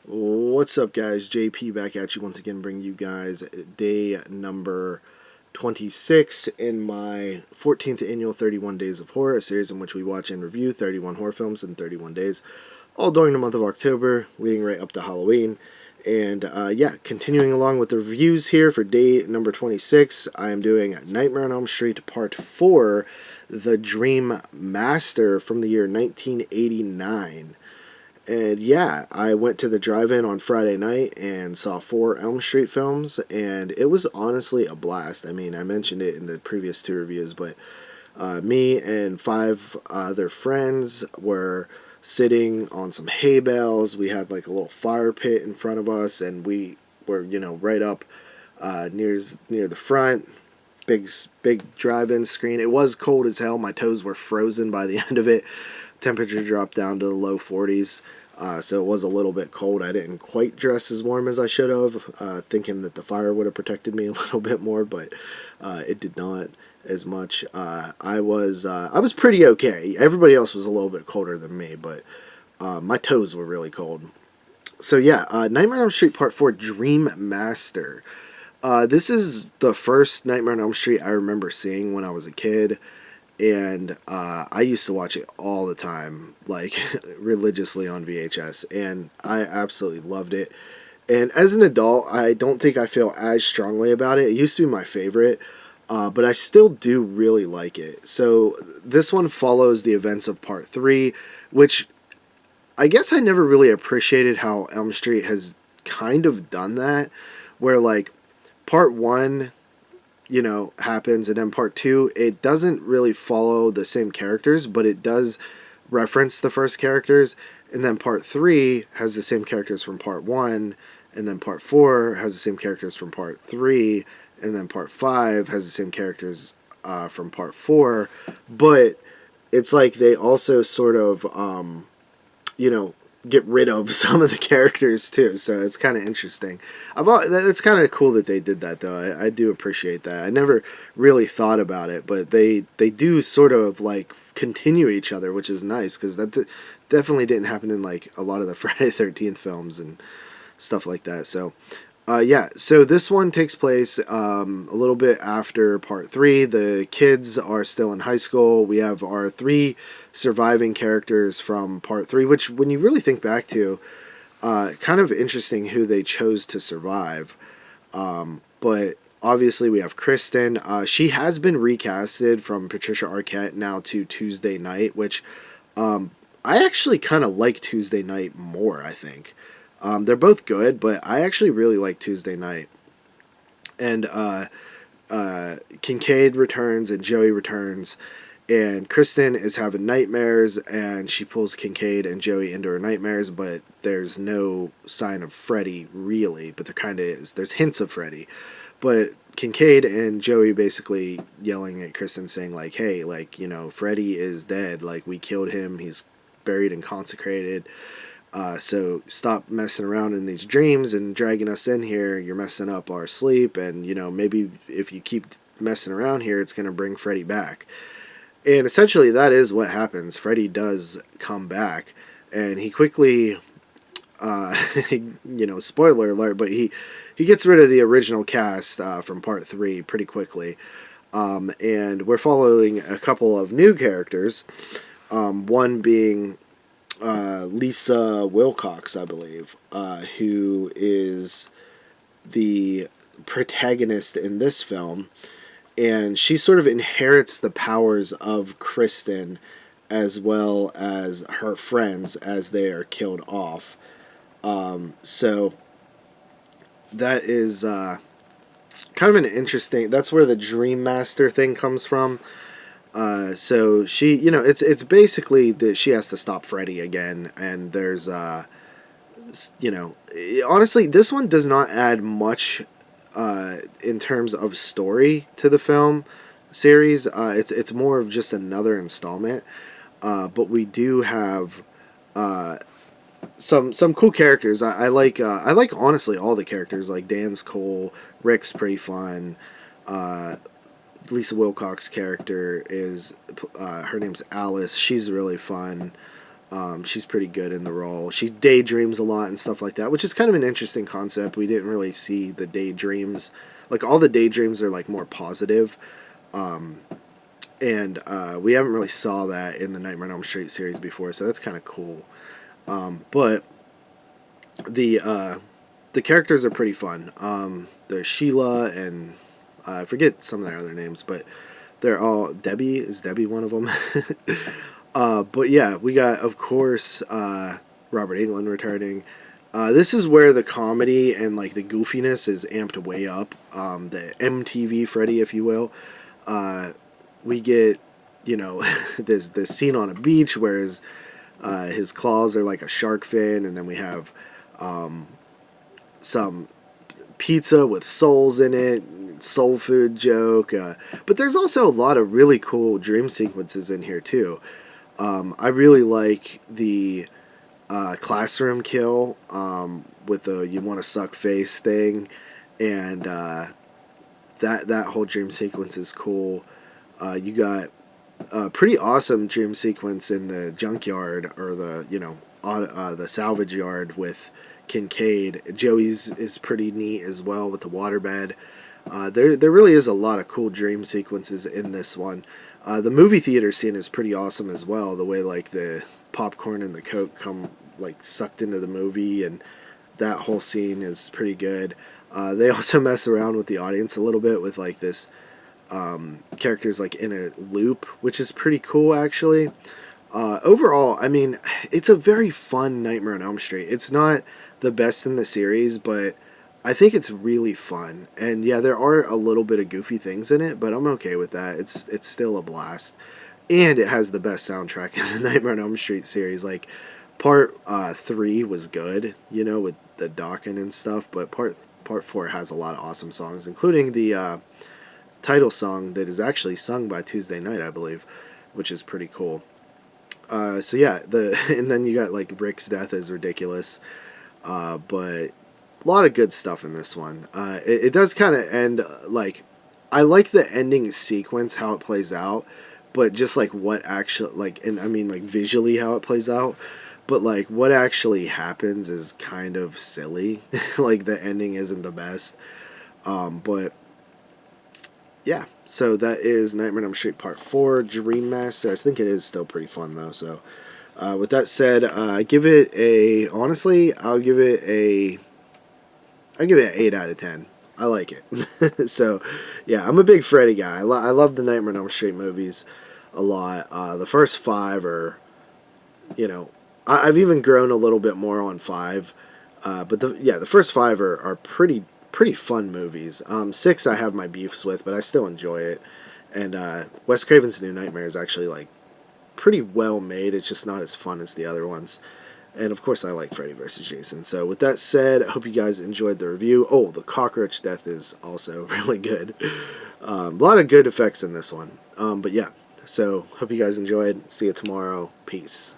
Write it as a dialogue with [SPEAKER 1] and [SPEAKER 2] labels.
[SPEAKER 1] What's up, guys? JP back at you once again, bringing you guys day number 26 in my 14th annual 31 Days of Horror, a series in which we watch and review 31 horror films in 31 days, all during the month of October, leading right up to Halloween. And yeah, continuing along with the reviews here for day number 26, I am doing Nightmare on Elm Street Part 4, The Dream Master from the year 1989. And yeah, I went to the drive-in on Friday night and saw 4 Elm Street films, and it was honestly a blast. I mean, I mentioned it in the previous 2 reviews, but me and 5 other friends were sitting on some hay bales. We had like a little fire pit in front of us, and we were, right up near the front. Big drive-in screen. It was cold as hell. My toes were frozen by the end of it. Temperature dropped down to the low 40s, so it was a little bit cold. I didn't quite dress as warm as I should have, thinking that the fire would have protected me a little bit more, but it did not as much. I was pretty okay. Everybody else was a little bit colder than me, but my toes were really cold. So yeah, Nightmare on Elm Street Part 4, Dream Master. This is the first Nightmare on Elm Street I remember seeing when I was a kid, and I used to watch it all the time, like religiously on VHS, and I absolutely loved it. And as an adult, I don't think I feel as strongly about it. It used to be my favorite, but I still do really like it. So this one follows the events of Part 3, which I guess I never really appreciated how Elm Street has kind of done that, where like Part 1 happens, and then Part 2, it doesn't really follow the same characters, but it does reference the first characters, and then Part 3 has the same characters from Part 1, and then Part 4 has the same characters from Part 3, and then Part 5 has the same characters from Part 4, but it's like they also sort of, you know, get rid of some of the characters too. So it's kind of interesting. It's kind of cool that they did that, though. I do appreciate that. I never really thought about it, but they do sort of like continue each other, which is nice, because that definitely didn't happen in like a lot of the Friday 13th films and stuff like that. So yeah, so this one takes place a little bit after Part 3. The kids are still in high school. We have our 3 surviving characters from Part 3, which, when you really think back to, kind of interesting who they chose to survive. But obviously, we have Kristen. She has been recasted from Patricia Arquette now to Tuesday Night, which I actually kind of like Tuesday Night more, I think. They're both good, but I actually really like Tuesday Night. And Kincaid returns and Joey returns, and Kristen is having nightmares, and she pulls Kincaid and Joey into her nightmares, but there's no sign of Freddy, really, but there kind of is. There's hints of Freddy. But Kincaid and Joey basically yelling at Kristen, saying, like, hey, like, Freddy is dead. Like, we killed him. He's buried and consecrated. So stop messing around in these dreams and dragging us in here. You're messing up our sleep, and maybe if you keep messing around here, it's going to bring Freddy back. And essentially, that is what happens. Freddy does come back, and he quickly, spoiler alert, but he gets rid of the original cast from Part 3 pretty quickly. And we're following a couple of new characters. One being Lisa Wilcox, I believe, who is the protagonist in this film, and she sort of inherits the powers of Kristen as well as her friends as they are killed off. So that is kind of an interesting. That's where the Dream Master thing comes from. So she, it's basically that she has to stop Freddy again, and there's, honestly, this one does not add much, in terms of story to the film series. It's more of just another installment, but we do have, some cool characters. I like honestly all the characters. Like Dan's cool, Rick's pretty fun. Lisa Wilcox character is, her name's Alice. She's really fun. She's pretty good in the role. She daydreams a lot and stuff like that, which is kind of an interesting concept. We didn't really see the daydreams. Like, all the daydreams are, like, more positive. And we haven't really saw that in the Nightmare on Elm Street series before, so that's kind of cool. But the characters are pretty fun. There's Sheila and I forget some of their other names, but they're all Debbie. Is Debbie one of them? But yeah, we got, of course, Robert Englund returning. This is where the comedy and like the goofiness is amped way up. The MTV Freddy, if you will. We get, you know, this scene on a beach where his claws are like a shark fin, and then we have some pizza with souls in it, soul food joke. But there's also a lot of really cool dream sequences in here too. I really like the classroom kill with the "you want to suck" face thing, and that whole dream sequence is cool. You got a pretty awesome dream sequence in the junkyard, or the salvage yard with Kincaid. Joey's is pretty neat as well with the waterbed. There really is a lot of cool dream sequences in this one. The movie theater scene is pretty awesome as well. The way like the popcorn and the Coke come like sucked into the movie, and that whole scene is pretty good. They also mess around with the audience a little bit with like this characters like in a loop, which is pretty cool actually. Overall, I mean, it's a very fun Nightmare on Elm Street. It's not the best in the series, but I think it's really fun. And yeah, there are a little bit of goofy things in it, but I'm okay with that. It's still a blast. And it has the best soundtrack in the Nightmare on Elm Street series. Like, part 3 was good, you know, with the Dokken and stuff, but part 4 has a lot of awesome songs, including the title song that is actually sung by Tuesday Night, I believe, which is pretty cool. So yeah, and then you got like Rick's death is ridiculous, but a lot of good stuff in this one. It does kind of end like, I like the ending sequence, how it plays out, but just like what actually, like, and I mean like visually how it plays out, but like what actually happens is kind of silly. Like the ending isn't the best, but yeah. So that is Nightmare on Elm Street Part 4, Dream Master. I think it is still pretty fun though. So with that said, give it a, honestly, I'll give it an 8 out of 10. I like it. So, yeah, I'm a big Freddy guy. I love the Nightmare on Elm Street movies a lot. The first 5 are, you know, I've even grown a little bit more on 5. But the first 5 are pretty fun movies. 6 I have my beefs with, but I still enjoy it. And Wes Craven's New Nightmare is actually like pretty well made. It's just not as fun as the other ones. And of course I like Freddy vs. Jason. So with that said, I hope you guys enjoyed the review. Oh, the cockroach death is also really good. A lot of good effects in this one. But yeah, so hope you guys enjoyed. See you tomorrow. Peace.